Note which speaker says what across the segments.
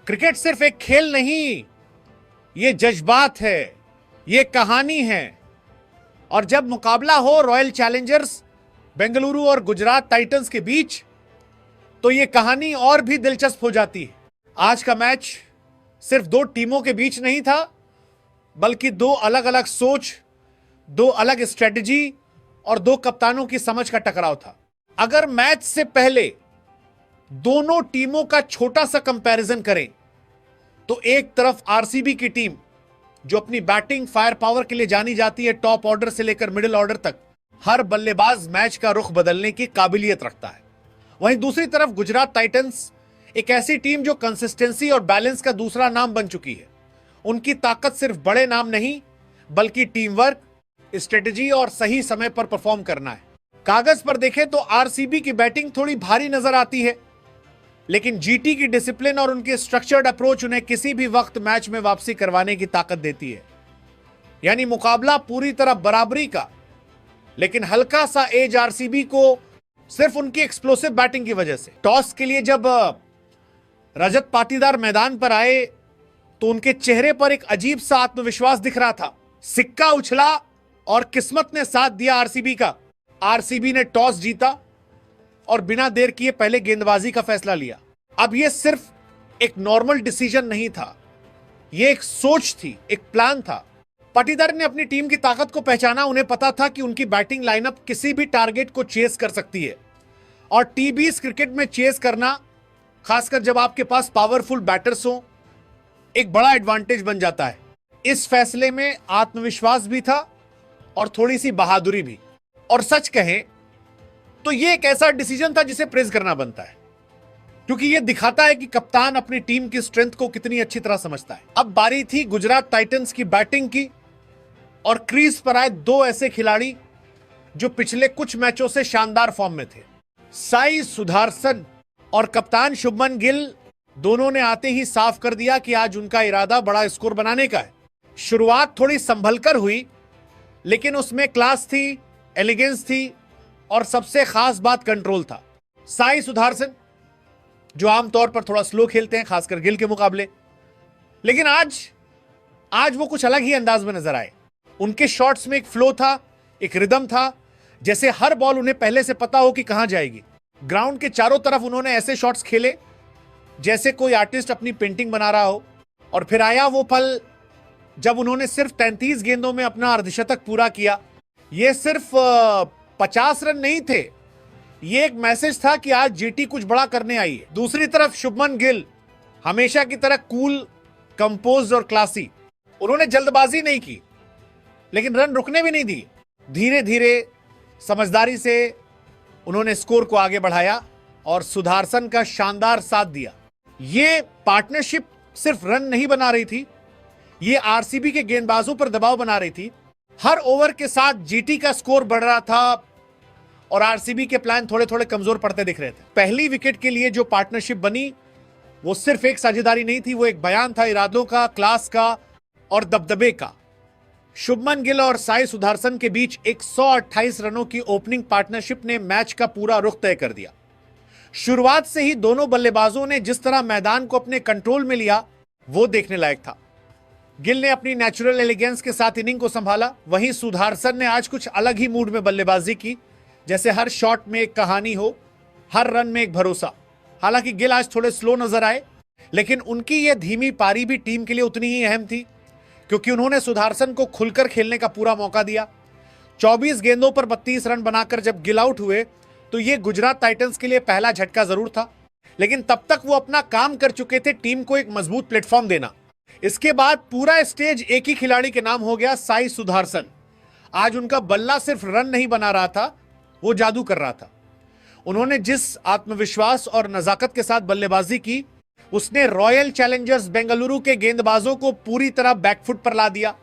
Speaker 1: Cricket सिर्फ एक खेल नहीं, ये जज्बात है, ये कहानी है। और जब मुकाबला हो रॉयल चैलेंजर्स बेंगलुरु और गुजरात टाइटंस के बीच, तो ये कहानी और भी दिलचस्प हो जाती है। आज का मैच सिर्फ दो टीमों के बीच नहीं था, बल्कि दो अलग अलग सोच, दो अलग स्ट्रेटजी और दो कप्तानों की समझ का टकराव था। अगर मैच से पहले दोनों टीमों का छोटा सा कंपैरिजन करें, तो एक तरफ आरसीबी की टीम, जो अपनी बैटिंग फायर पावर के लिए जानी जाती है, टॉप ऑर्डर से लेकर मिडिल ऑर्डर तक हर बल्लेबाज मैच का रुख बदलने की काबिलियत रखता है। वहीं दूसरी तरफ गुजरात टाइटंस एक ऐसी टीम जो कंसिस्टेंसी और बैलेंस का दूसरा नाम बन चुकी है। उनकी ताकत सिर्फ बड़े नाम नहीं, बल्कि टीम वर्क, स्ट्रेटजी और सही समय पर परफॉर्म करना है। कागज पर देखें तो आरसीबी की बैटिंग थोड़ी भारी नजर आती है, लेकिन जीटी की डिसिप्लिन और उनकी स्ट्रक्चर्ड अप्रोच उन्हें किसी भी वक्त मैच में वापसी करवाने की ताकत देती है। यानी मुकाबला पूरी तरह बराबरी का, लेकिन हल्का सा एज आरसीबी को सिर्फ उनकी एक्सप्लोसिव बैटिंग की वजह से। टॉस के लिए जब रजत पाटीदार मैदान पर आए, तो उनके चेहरे पर एक अजीब सा आत्मविश्वास दिख रहा था। सिक्का उछला और किस्मत ने साथ दिया आरसीबी का। आरसीबी ने टॉस जीता और बिना देर किए पहले गेंदबाजी का फैसला लिया। अब यह सिर्फ एक नॉर्मल डिसीजन नहीं था, यह एक सोच थी, एक प्लान था। पाटीदार ने अपनी टीम की ताकत को पहचाना। उन्हें पता था कि उनकी बैटिंग लाइनअप किसी भी टारगेट को चेस कर सकती है, और टी20 क्रिकेट में चेस करना, खासकर जब आपके पास पावरफुल बैटर्स हो, एक बड़ा एडवांटेज बन जाता है। इस फैसले में आत्मविश्वास भी था और थोड़ी सी बहादुरी भी। और सच कहें तो यह एक ऐसा डिसीजन था जिसे प्रेज करना बनता है, क्योंकि यह दिखाता है कि कप्तान अपनी टीम की स्ट्रेंथ को कितनी अच्छी तरह समझता है। अब बारी थी गुजरात टाइटंस की बैटिंग की, और क्रीज पर आए दो ऐसे खिलाड़ी जो पिछले कुछ मैचों से शानदार फॉर्म में थे। साई सुदर्शन और कप्तान शुभमन गिल दोनों ने आते ही साफ कर दिया कि आज उनका इरादा बड़ा स्कोर बनाने का है। शुरुआत थोड़ी संभलकर हुई, लेकिन उसमें क्लास थी, एलिगेंस थी, और सबसे खास बात कंट्रोल था। साई सुदर्शन जो आमतौर पर थोड़ा स्लो खेलते हैं, खासकर गिल के मुकाबले, लेकिन आज वो कुछ अलग ही अंदाज में नजर आए। उनके शॉट्स में एक फ्लो था, एक रिदम था, जैसे हर बॉल उन्हें पहले से पता हो कि कहां जाएगी। ग्राउंड के चारों तरफ उन्होंने ऐसे शॉट्स खेले जैसे कोई आर्टिस्ट अपनी पेंटिंग बना रहा हो। और फिर आया वो पल जब उन्होंने सिर्फ 33 गेंदों में अपना अर्धशतक पूरा किया। ये सिर्फ 50 रन नहीं थे, ये एक मैसेज था कि आज जीटी कुछ बड़ा करने आई है। दूसरी तरफ शुभमन गिल हमेशा की तरह कूल, कंपोज्ड और क्लासी। उन्होंने जल्दबाजी नहीं की, लेकिन रन रुकने भी नहीं दिए। धीरे धीरे समझदारी से उन्होंने स्कोर को आगे बढ़ाया और सुदर्शन का शानदार साथ दिया। ये पार्टनरशिप सिर्फ रन नहीं बना रही थी, ये आरसीबी के गेंदबाजों पर दबाव बना रही थी। हर ओवर के साथ जीटी का स्कोर बढ़ रहा था और आरसीबी के प्लान थोड़े थोड़े कमजोर पड़ते दिख रहे थे। पहली विकेट के लिए जो पार्टनरशिप बनी, वो सिर्फ एक साझेदारी नहीं थी, वो एक बयान था इरादों का, क्लास का और दबदबे का। शुभमन गिल और साई सुदर्शन के बीच 128 रनों की ओपनिंग पार्टनरशिप ने मैच का पूरा रुख तय कर दिया। शुरुआत से ही दोनों बल्लेबाजों ने जिस तरह मैदान को अपने कंट्रोल में लिया, वो देखने लायक था। गिल ने अपनी नेचुरल एलिगेंस के साथ इनिंग को संभाला, वहीं सुदर्शन ने आज कुछ अलग ही मूड में बल्लेबाजी की, जैसे हर शॉट में एक कहानी हो, हर रन में एक भरोसा। हालांकि गिल आज थोड़े स्लो नजर आए, लेकिन उनकी यह धीमी पारी भी टीम के लिए उतनी ही अहम थी, क्योंकि उन्होंने सुदर्शन को खुलकर खेलने का पूरा मौका दिया। 24 गेंदों पर 32 रन बनाकर जब गिल आउट हुए, तो यह गुजरात टाइटंस के लिए पहला झटका जरूर था, लेकिन तब तक वो अपना काम कर चुके थे, टीम को एक मजबूत प्लेटफॉर्म देना। इसके बाद पूरा स्टेज एक ही खिलाड़ी के नाम हो गया, साई सुदर्शन। आज उनका बल्ला सिर्फ रन नहीं बना रहा था, वो जादू कर रहा था। उन्होंने जिस आत्मविश्वास और नजाकत के साथ बल्लेबाजी की, उसने रॉयल चैलेंजर्स बेंगलुरु के गेंदबाजों को पूरी तरह बैकफुट पर ला दिया।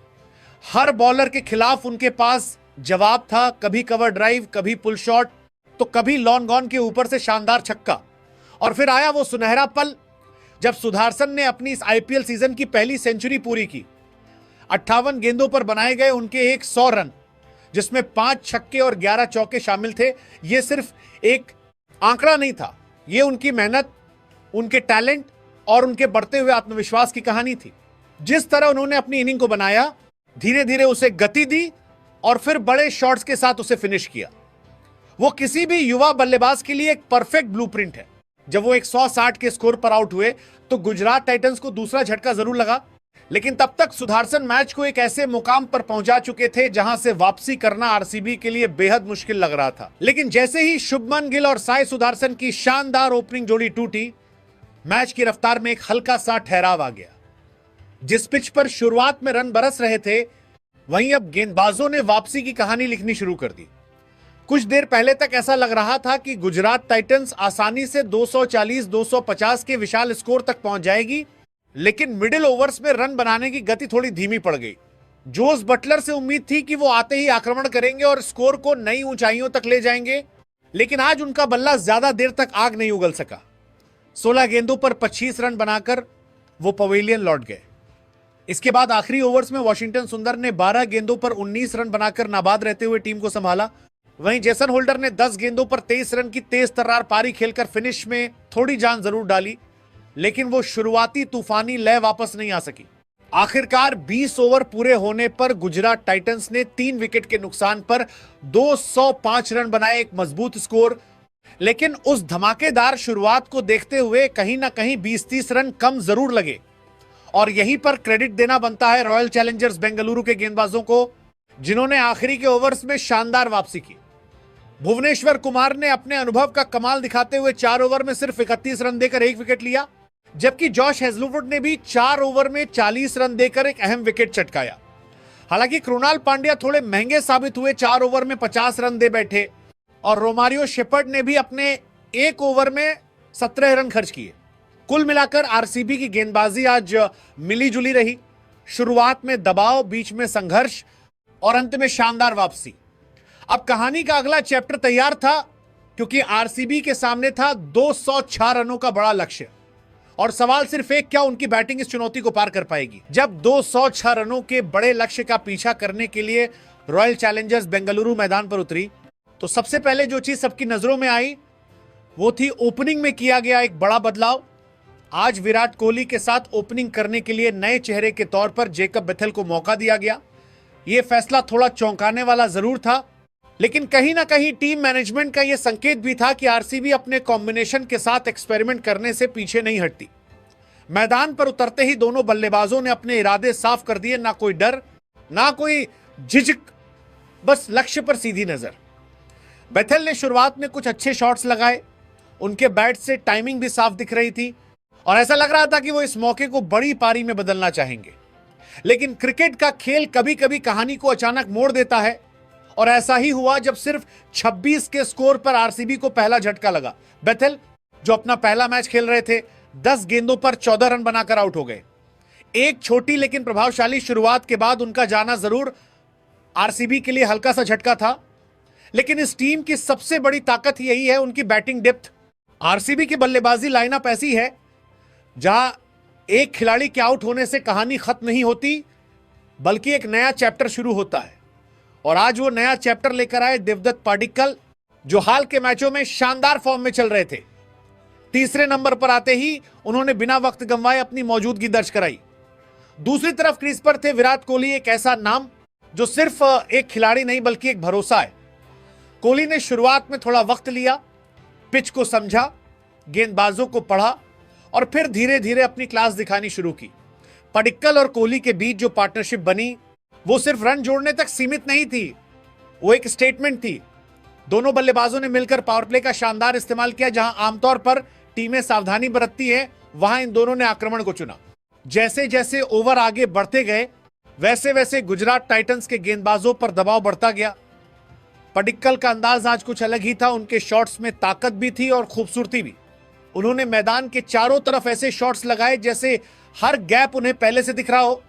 Speaker 1: हर बॉलर के खिलाफ उनके पास जवाब था, कभी कवर ड्राइव, कभी पुल शॉट, तो कभी लॉन्ग ऑन के ऊपर से शानदार छक्का। और फिर आया वो सुनहरा पल जब सुदर्शन ने अपनी इस आईपीएल सीजन की पहली सेंचुरी पूरी की। 58 गेंदों पर बनाए गए उनके 100 रन, जिसमें 5 छक्के और 11 चौके शामिल थे। यह सिर्फ एक आंकड़ा नहीं था, यह उनकी मेहनत, उनके टैलेंट और उनके बढ़ते हुए आत्मविश्वास की कहानी थी। जिस तरह उन्होंने अपनी इनिंग को बनाया, धीरे धीरे उसे गति दी और फिर बड़े शॉट्स के साथ उसे फिनिश किया। वो किसी भी युवा बल्लेबाज के लिए एक परफेक्ट ब्लूप्रिंट है। जब वो 160 के स्कोर पर आउट हुए तो गुजरात टाइटंस को दूसरा झटका जरूर लगा, लेकिन तब तक सुदर्शन मैच को एक ऐसे मुकाम पर पहुंचा चुके थे जहां से वापसी करना आरसीबी के लिए बेहद मुश्किल लग रहा था। लेकिन जैसे ही शुभमन गिल और साई सुदर्शन की शानदार ओपनिंग जोड़ी टूटी, मैच की रफ्तार में एक हल्का सा ठहराव आ गया। जिस पिच पर शुरुआत में रन बरस रहे थे, वहीं अब गेंदबाजों ने वापसी की कहानी लिखनी शुरू कर दी। कुछ देर पहले तक ऐसा लग रहा था कि गुजरात टाइटंस आसानी से 240-250 के विशाल स्कोर तक पहुंच जाएगी, लेकिन मिडिल ओवर्स में रन बनाने की गति थोड़ी धीमी पड़ गई। जोस बटलर से उम्मीद थी कि वो आते ही आक्रमण करेंगे और स्कोर को नई ऊंचाइयों तक ले जाएंगे, लेकिन आज उनका बल्ला ज्यादा देर तक आग नहीं उगल सका। 16 गेंदों पर 25 रन बनाकर वो पवेलियन लौट गए। इसके बाद आखिरी ओवर्स में वाशिंगटन सुंदर ने 12 गेंदों पर 19 रन बनाकर नाबाद रहते हुए टीम को संभाला। वहीं जेसन होल्डर ने 10 गेंदों पर 23 रन की तेज तर्रार पारी खेलकर फिनिश में थोड़ी जान जरूर डाली, लेकिन वो शुरुआती तूफानी लय वापस नहीं आ सकी। आखिरकार 20 ओवर पूरे होने पर गुजरात टाइटंस ने 3 विकेट के नुकसान पर 205 रन बनाए, एक मजबूत स्कोर। लेकिन उस धमाकेदार शुरुआत को देखते हुए कहीं ना कहीं 20-30 रन कम जरूर लगे, और यहीं पर क्रेडिट देना बनता है रॉयल चैलेंजर्स बेंगलुरु के गेंदबाजों को, जिन्होंने आखिरी के ओवर्स में शानदार वापसी की। भुवनेश्वर कुमार ने अपने अनुभव का कमाल दिखाते हुए 4 ओवर में सिर्फ 31 रन देकर 1 विकेट लिया, जबकि जॉश हेजलवुड ने भी 4 ओवर में 40 रन देकर एक अहम विकेट चटकाया। हालांकि कृणाल पांड्या थोड़े महंगे साबित हुए, 4 ओवर में 50 रन दे बैठे, और रोमारियो शेपर्ड ने भी अपने 1 ओवर में 17 रन खर्च किए। कुल मिलाकर आरसीबी की गेंदबाजी आज मिली जुली रही। शुरुआत में दबाव, बीच में संघर्ष और अंत में शानदार वापसी। अब कहानी का अगला चैप्टर तैयार था, क्योंकि आरसीबी के सामने था 206 रनों का बड़ा लक्ष्य, और सवाल सिर्फ एक, क्या उनकी बैटिंग इस चुनौती को पार कर पाएगी। जब 206 रनों के बड़े लक्ष्य का पीछा करने के लिए रॉयल चैलेंजर्स बेंगलुरु मैदान पर उतरी, तो सबसे पहले जो चीज सबकी नजरों में आई वो थी ओपनिंग में किया गया एक बड़ा बदलाव। आज विराट कोहली के साथ ओपनिंग करने के लिए नए चेहरे के तौर पर जेकब बेथेल को मौका दिया गया। यह फैसला थोड़ा चौंकाने वाला जरूर था, लेकिन कहीं ना कहीं टीम मैनेजमेंट का यह संकेत भी था कि आरसीबी अपने कॉम्बिनेशन के साथ एक्सपेरिमेंट करने से पीछे नहीं हटती। मैदान पर उतरते ही दोनों बल्लेबाजों ने अपने इरादे साफ कर दिए। ना कोई डर, ना कोई झिझक, बस लक्ष्य पर सीधी नजर। बेथेल ने शुरुआत में कुछ अच्छे शॉट्स लगाए, उनके बैट से टाइमिंग भी साफ दिख रही थी, और ऐसा लग रहा था कि वो इस मौके को बड़ी पारी में बदलना चाहेंगे। लेकिन क्रिकेट का खेल कभी कभी कहानी को अचानक मोड़ देता है, और ऐसा ही हुआ जब सिर्फ 26 के स्कोर पर आरसीबी को पहला झटका लगा। बेथेल, जो अपना पहला मैच खेल रहे थे, 10 गेंदों पर 14 रन बनाकर आउट हो गए। एक छोटी लेकिन प्रभावशाली शुरुआत के बाद उनका जाना जरूर आरसीबी के लिए हल्का सा झटका था, लेकिन इस टीम की सबसे बड़ी ताकत यही है, उनकी बैटिंग डेप्थ। आरसीबी की बल्लेबाजी लाइनअप ऐसी है जहां एक खिलाड़ी के आउट होने से कहानी खत्म नहीं होती, बल्कि एक नया चैप्टर शुरू होता है। और आज वो नया चैप्टर लेकर आए देवदत्त पाडिक्कल, जो हाल के मैचों में शानदार फॉर्म में चल रहे थे। तीसरे नंबर पर आते ही उन्होंने बिना वक्त गंवाए अपनी मौजूदगी दर्ज कराई। दूसरी तरफ क्रीज पर थे विराट कोहली, एक ऐसा नाम जो सिर्फ एक खिलाड़ी नहीं बल्कि एक भरोसा है। कोहली ने शुरुआत में थोड़ा वक्त लिया, पिच को समझा, गेंदबाजों को पढ़ा, और फिर धीरे धीरे अपनी क्लास दिखानी शुरू की। पाडिक्कल और कोहली के बीच जो पार्टनरशिप बनी, वो सिर्फ रन जोड़ने तक सीमित नहीं थी, वो एक स्टेटमेंट थी। दोनों बल्लेबाजों ने मिलकर पावर प्ले का शानदार इस्तेमाल किया। जहां आमतौर पर टीमें सावधानी बरतती हैं, वहां इन दोनों ने आक्रमण को चुना। जैसे जैसे ओवर आगे बढ़ते गए, वैसे वैसे गुजरात टाइटंस के गेंदबाजों पर दबाव बढ़ता गया। पाडिक्कल का अंदाज आज कुछ अलग ही था, उनके शॉट्स में ताकत भी थी और खूबसूरती भी। उन्होंने मैदान के चारों तरफ ऐसे शॉट्स लगाए जैसे हर गैप उन्हें पहले से दिख रहा हो,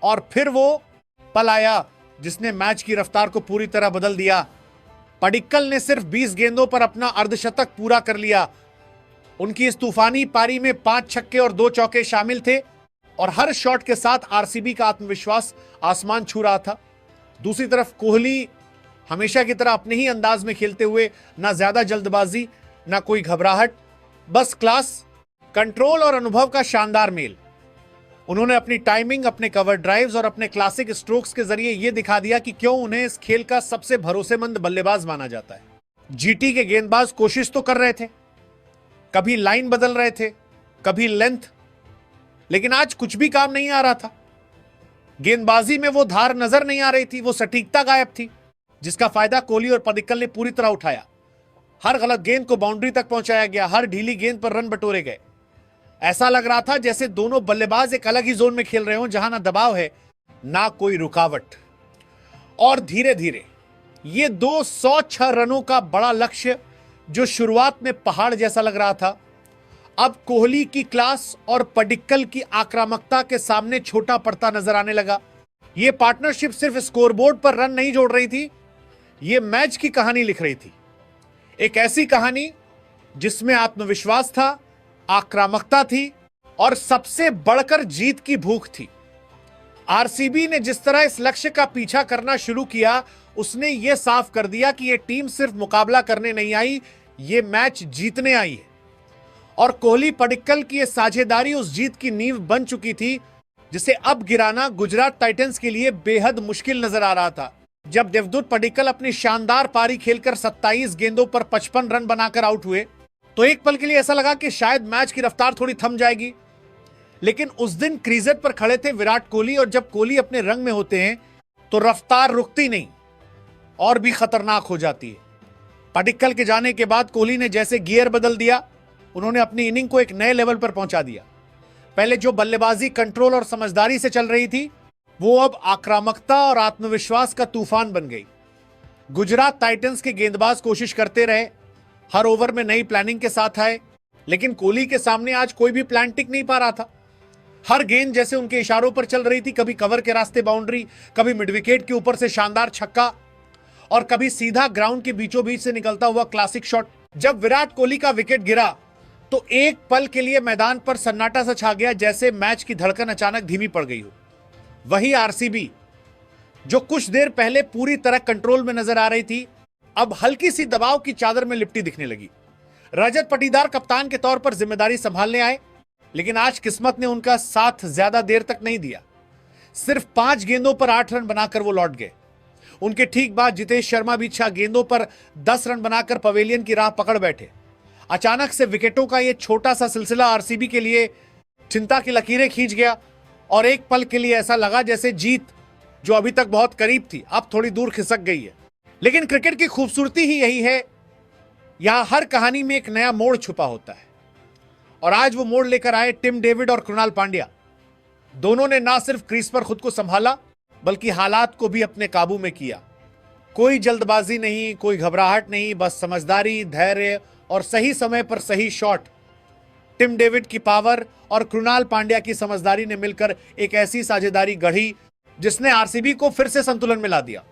Speaker 1: और फिर वो पल आया जिसने मैच की रफ्तार को पूरी तरह बदल दिया। पाडिक्कल ने सिर्फ 20 गेंदों पर अपना अर्धशतक पूरा कर लिया। उनकी इस तूफानी पारी में 5 छक्के और 2 चौके शामिल थे, और हर शॉट के साथ आरसीबी का आत्मविश्वास आसमान छू रहा था। दूसरी तरफ कोहली हमेशा की तरह अपने ही अंदाज में खेलते हुए, ना ज्यादा जल्दबाजी, ना कोई घबराहट, बस क्लास, कंट्रोल और अनुभव का शानदार मेल। उन्होंने अपनी टाइमिंग, अपने कवर ड्राइव्स और अपने क्लासिक स्ट्रोक्स के जरिए यह दिखा दिया कि क्यों उन्हें इस खेल का सबसे भरोसेमंद बल्लेबाज माना जाता है। जीटी के गेंदबाज कोशिश तो कर रहे थे, कभी लाइन बदल रहे थे, कभी लेंथ, लेकिन आज कुछ भी काम नहीं आ रहा था। गेंदबाजी में वो धार नजर नहीं आ रही थी, वो सटीकता गायब थी, जिसका फायदा कोहली और पडिक्कल ने पूरी तरह उठाया। हर गलत गेंद को बाउंड्री तक पहुंचाया गया, हर ढीली गेंद पर रन बटोरे गए। ऐसा लग रहा था जैसे दोनों बल्लेबाज एक अलग ही जोन में खेल रहे हों, जहां ना दबाव है ना कोई रुकावट। और धीरे धीरे ये 206 रनों का बड़ा लक्ष्य, जो शुरुआत में पहाड़ जैसा लग रहा था, अब कोहली की क्लास और पडिक्कल की आक्रामकता के सामने छोटा पड़ता नजर आने लगा। यह पार्टनरशिप सिर्फ स्कोरबोर्ड पर रन नहीं जोड़ रही थी, यह मैच की कहानी लिख रही थी। एक ऐसी कहानी जिसमें आत्मविश्वास था, आक्रामकता थी और सबसे बढ़कर जीत की भूख थी। आरसीबी ने जिस तरह इस लक्ष्य का पीछा करना शुरू किया, उसने यह साफ कर दिया कि यह टीम सिर्फ मुकाबला करने नहीं आई, यह मैच जीतने आई है। और कोहली पडिक्कल की यह साझेदारी उस जीत की नींव बन चुकी थी, जिसे अब गिराना गुजरात टाइटंस के लिए बेहद मुश्किल नजर आ रहा था। जब देवदूत पडिक्कल अपनी शानदार पारी खेलकर 27 गेंदों पर 55 रन बनाकर आउट हुए, तो एक पल के लिए ऐसा लगा कि शायद मैच की रफ्तार थोड़ी थम जाएगी। लेकिन उस दिन क्रीजेट पर खड़े थे विराट कोहली, और जब कोहली अपने रंग में होते हैं तो रफ्तार रुकती नहीं और भी खतरनाक हो जाती है। पडिक्कल के जाने के बाद कोहली ने जैसे गियर बदल दिया, उन्होंने अपनी इनिंग को एक नए लेवल पर पहुंचा दिया। पहले जो बल्लेबाजी कंट्रोल और समझदारी से चल रही थी, वो अब आक्रामकता और आत्मविश्वास का तूफान बन गई। गुजरात टाइटंस के गेंदबाज कोशिश करते रहे, हर ओवर में नई प्लानिंग के साथ आए, लेकिन कोहली के सामने आज कोई भी प्लान टिक नहीं पा रहा था। हर गेंद जैसे उनके इशारों पर चल रही थी, कभी कवर के रास्ते बाउंड्री, कभी मिड विकेट के ऊपर से शानदार छक्का, और कभी सीधा ग्राउंड के बीचों बीच से निकलता हुआ क्लासिक शॉट। जब विराट कोहली का विकेट गिरा तो एक पल के लिए मैदान पर सन्नाटा सा छा गया, जैसे मैच की धड़कन अचानक धीमी पड़ गई हो। वही आरसीबी जो कुछ देर पहले पूरी तरह कंट्रोल में नजर आ रही थी, अब हल्की सी दबाव की चादर में लिपटी दिखने लगी। रजत पाटीदार कप्तान के तौर पर जिम्मेदारी संभालने आए, लेकिन आज किस्मत ने उनका साथ ज्यादा देर तक नहीं दिया। सिर्फ 5 गेंदों पर 8 रन बनाकर वो लौट गए। उनके ठीक बाद जितेश शर्मा भी 6 गेंदों पर 10 रन बनाकर पवेलियन की राह पकड़ बैठे। अचानक से विकेटों का यह छोटा सा सिलसिला आरसीबी के लिए चिंता की लकीरें खींच गया, और एक पल के लिए ऐसा लगा जैसे जीत, जो अभी तक बहुत करीब थी, अब थोड़ी दूर खिसक गई है। लेकिन क्रिकेट की खूबसूरती ही यही है, यहां हर कहानी में एक नया मोड़ छुपा होता है। और आज वो मोड़ लेकर आए टिम डेविड और कृणाल पांड्या। दोनों ने ना सिर्फ क्रीज पर खुद को संभाला, बल्कि हालात को भी अपने काबू में किया। कोई जल्दबाजी नहीं, कोई घबराहट नहीं, बस समझदारी, धैर्य और सही समय पर सही शॉट। टिम डेविड की पावर और कृणाल पांड्या की समझदारी ने मिलकर एक ऐसी साझेदारी गढ़ी, जिसने आरसीबी को फिर से संतुलन में ला दिया।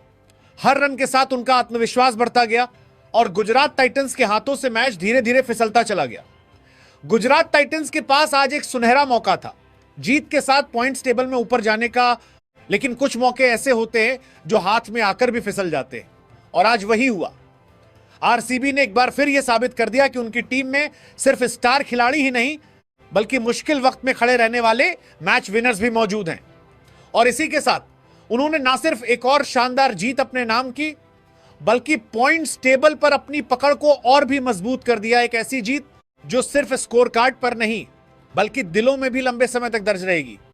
Speaker 1: हर रन के साथ उनका आत्मविश्वास बढ़ता गया, और गुजरात टाइटंस के हाथों से मैच धीरे धीरे फिसलता चला गया। गुजरात टाइटंस के पास आज एक सुनहरा मौका था जीत के साथ पॉइंट्स टेबल में ऊपर जाने का, लेकिन कुछ मौके ऐसे होते हैं जो हाथ में आकर भी फिसल जाते हैं, और आज वही हुआ। आरसीबी ने एक बार फिर यह साबित कर दिया कि उनकी टीम में सिर्फ स्टार खिलाड़ी ही नहीं, बल्कि मुश्किल वक्त में खड़े रहने वाले मैच विनर्स भी मौजूद हैं। और इसी के साथ उन्होंने ना सिर्फ एक और शानदार जीत अपने नाम की, बल्कि पॉइंट्स टेबल पर अपनी पकड़ को और भी मजबूत कर दिया। एक ऐसी जीत जो सिर्फ स्कोर कार्ड पर नहीं, बल्कि दिलों में भी लंबे समय तक दर्ज रहेगी।